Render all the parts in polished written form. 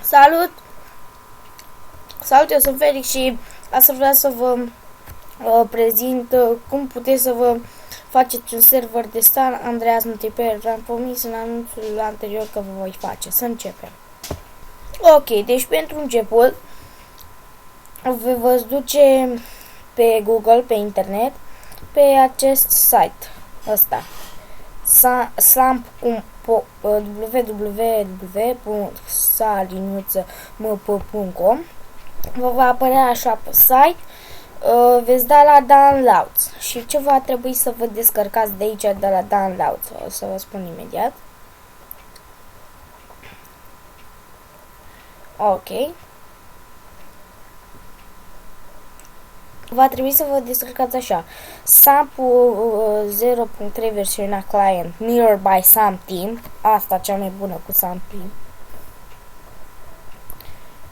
Salut! Salut, eu sunt Felix și astăzi vreau să vă prezint cum puteți să vă faceți un server de San Andreas multiplayer. V-am promis în anunțul anterior că vă voi face. Să începem. Ok, deci pentru început vă duce pe Google, pe internet, pe acest site ăsta. www.salinuță.com. Vă va apărea așa pe site. Veți da la downloads și ce va trebui să vă descărcați de aici, de la downloads, o să vă spun imediat. Ok. Va trebui să vă descărcați așa: SAMP 0.3 versiunea client, Mirror by SAMP Team, asta cea mai bună cu SAMP Team.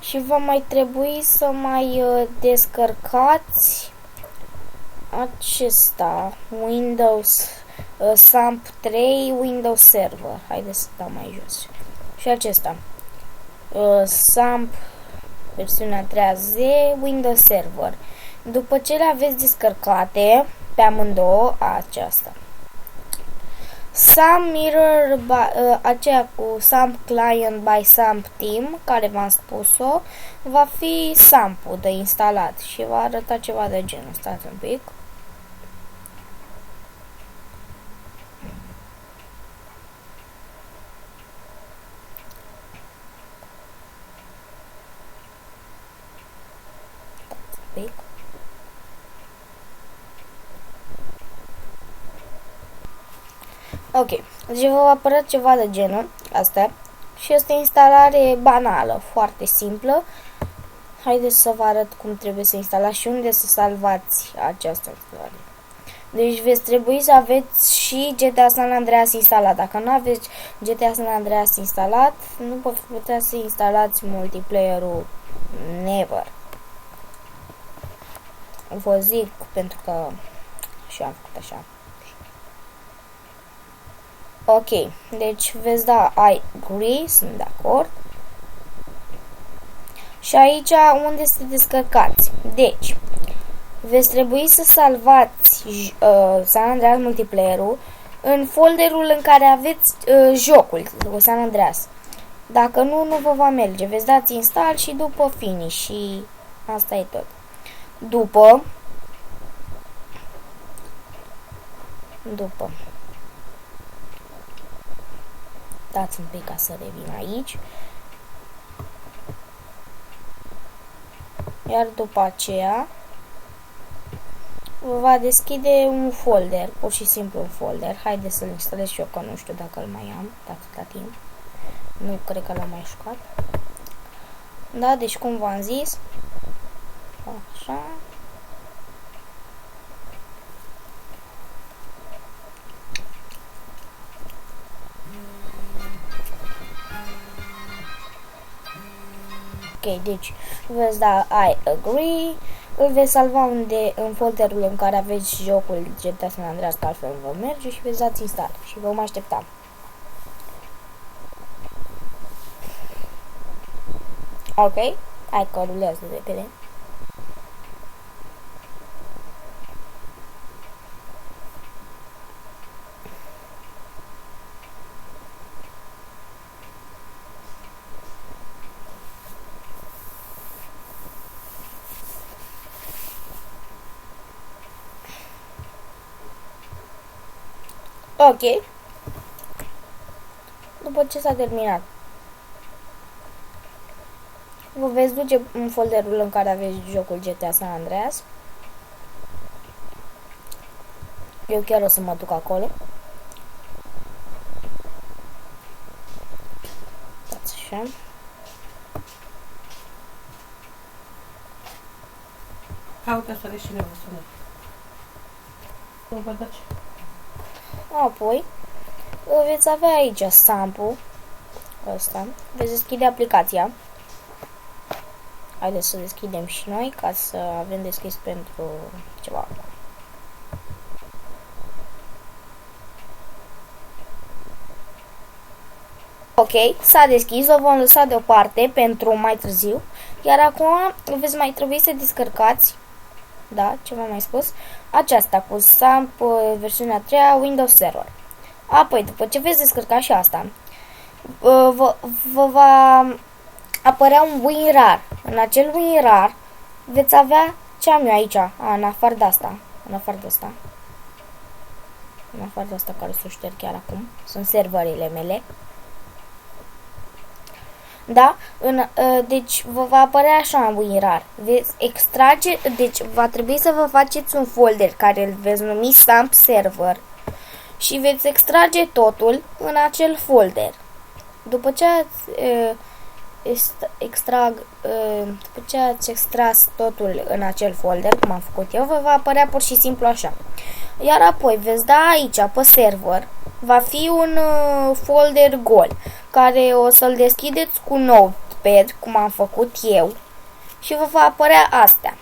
Și va mai trebui să mai descărcați acesta, Windows SAMP 3 Windows Server. Haideți să dau mai jos. Și acesta, SAMP versiunea 3Z Windows Server. După ce le aveți descărcate pe amândouă, aceasta SAMP Mirror, aceea cu SAMP Client by SAMP Team, care v-am spus-o, va fi SAMP-ul de instalat și va arăta ceva de genul. Stați un pic. Stați un pic. Ok, deci vă va apărea ceva de genul asta și este instalare banală, foarte simplă. Haideți să vă arăt cum trebuie să instalați și unde să salvați această instalare. Deci veți trebui să aveți și GTA San Andreas instalat. Dacă nu aveți GTA San Andreas instalat, nu puteți să instalați multiplayer-ul never. Vă zic pentru că și am făcut așa. Ok, deci veți da I agree, sunt de acord. Și aici unde să descărcați. Deci, veți trebui să salvați San Andreas multiplayer-ul în folderul în care aveți jocul cu San Andreas. Dacă nu, nu vă va merge. Veți dați install și după finish și asta e tot. După dați un pic ca să revin aici. Iar după aceea vă va deschide un folder, pur și simplu un folder. Haideți să-l instalez și eu, că nu știu dacă îl mai am, dacă la timp. Nu cred că l-am mai jucat. Da, deci cum v-am zis, așa. Ok, deci veți da I agree, îl veți salva în folderul în care aveți jocul GTA San Andreas, că altfel nu vă merge, și veți dați install și vom aștepta. Ok, hai că rulează de repede. Ok, după ce s-a terminat, vă veți duce în folderul în care aveți jocul GTA San Andreas. Eu chiar o să mă duc acolo. Dați așa. Caută să le și le vă sună. Nu vă dați. Apoi veți avea aici SAMP-ul ăsta. Veți deschide aplicația. Haideți să deschidem și noi ca să avem deschis pentru ceva. Ok, s-a deschis, o vom lăsa deoparte pentru mai târziu. Iar acum veți mai trebui să descărcați, da, ce v-am mai spus, aceasta cu SAMP versiunea 3 a Windows Server. Apoi, după ce veți descărca și asta, vă va apărea un WinRAR. În acel WinRAR veți avea ce am eu aici, în afară de asta, în afară de asta care să o șterg chiar acum, sunt serverele mele. Da? Deci vă va apărea așa în WinRAR. Veți extrage, deci va trebui să vă faceți un folder care îl veți numi SAMP Server și veți extrage totul în acel folder. După ce ați extras totul în acel folder, cum am făcut eu, vă va apărea pur și simplu așa. Iar apoi veți da aici, pe server, va fi un folder gol, care o să-l deschideți cu Notepad, cum am făcut eu, și vă va apărea astea.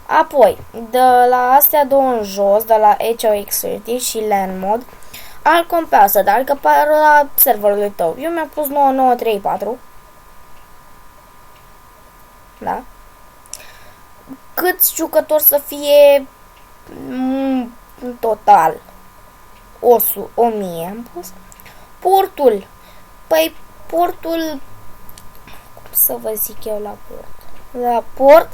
Apoi, de la astea două în jos, de la HOX30 și LAN Mode, al compeasă, dar că parola serverului tău. Eu mi-am pus 9934. Da? Câți jucători să fie în total? 1000 am pus. Portul. Păi portul, cum să vă zic eu la port? La port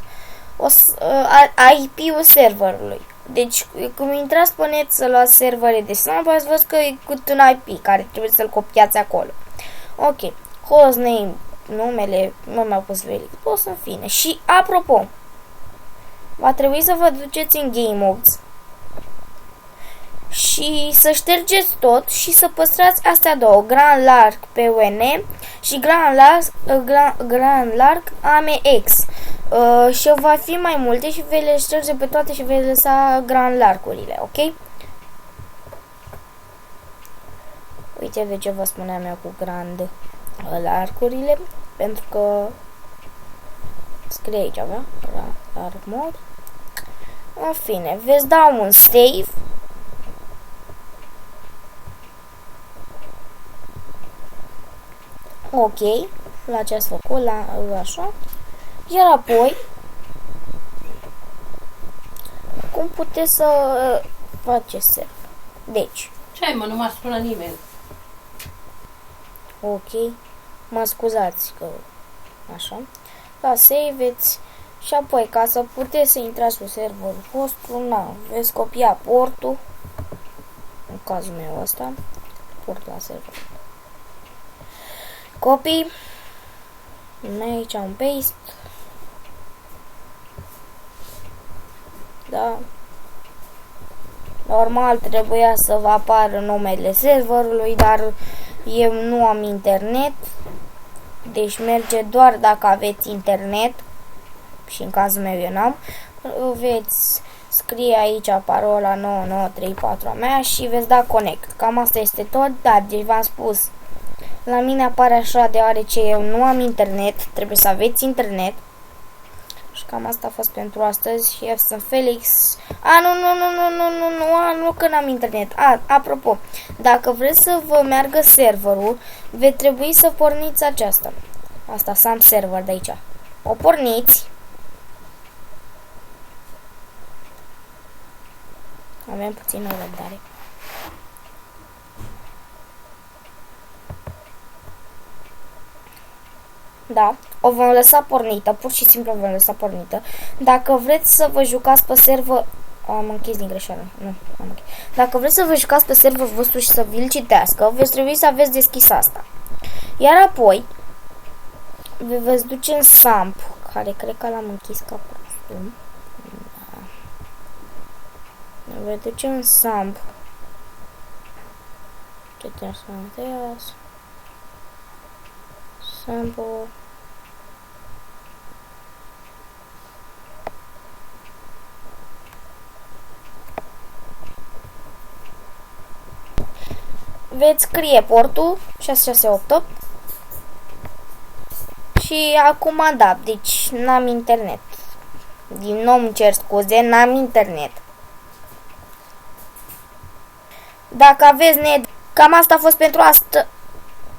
IP-ul serverului. Deci, cum intrați pe net să luați servere de SAMP, ați văzut că e cu un IP care trebuie să-l copiați acolo. Ok. Hostname, numele, nu mi-au pus Felix, poți în fine. Și, apropo, va trebui să vă duceți în Game Modes și să ștergeți tot și să păstrați astea două, Grand Lark PWN și Grand Lark AMX. Și va fi mai multe și vei le șterge pe toate și vei lăsa Grand Lark-urile, ok? Uite de ce vă spuneam eu cu Grand Lark-urile, pentru că scrie aici, avea Grand Lark Mode. În fine, veți da un save. Ok, la ce ați făcut, la așa. Iar apoi, cum puteți să faceți server? Deci. Ce ai, mă, nu m-a sunat nimeni. Ok, mă scuzați că așa. Da, save-ți. Și apoi, ca să puteți să intrați pe serverul vostru, veți copia portul. În cazul meu ăsta, port la server. Copy. Aici un paste. Da. Normal trebuia să vă apară numele serverului, dar eu nu am internet. Deci merge doar dacă aveți internet. Și în cazul meu eu n-am. Veți scrie aici parola 9934 a mea și veți da connect. Cam asta este tot. Da, deci v-am spus. La mine apare așa deoarece eu nu am internet. Trebuie să aveți internet. Și cam asta a fost pentru astăzi. Eu sunt Felix. Nu că n-am internet. Apropo, dacă vreți să vă meargă serverul, veți trebui să porniți aceasta. Asta, SAMP Server de aici. O porniți. Avem puțină răbdare. Da, o vom lăsa pornită, pur și simplu o vom lăsa pornită. Dacă vreți să vă jucați pe server... Am închis din greșeală. Nu, am închis. Dacă vreți să vă jucați pe serverul vostru și să vi-l citească, veți trebui să aveți deschis asta. Iar apoi, vă veți duce în SAMP, care cred că l-am închis ca prostul. Da. Vă veți duce în SAMP. Ce trebuie să vedeți? Sample. Veți scrie portul 668 și acum da, deci n-am internet. Din nou îmi cer scuze, n-am internet. Dacă aveți net, cam asta a fost pentru astăzi.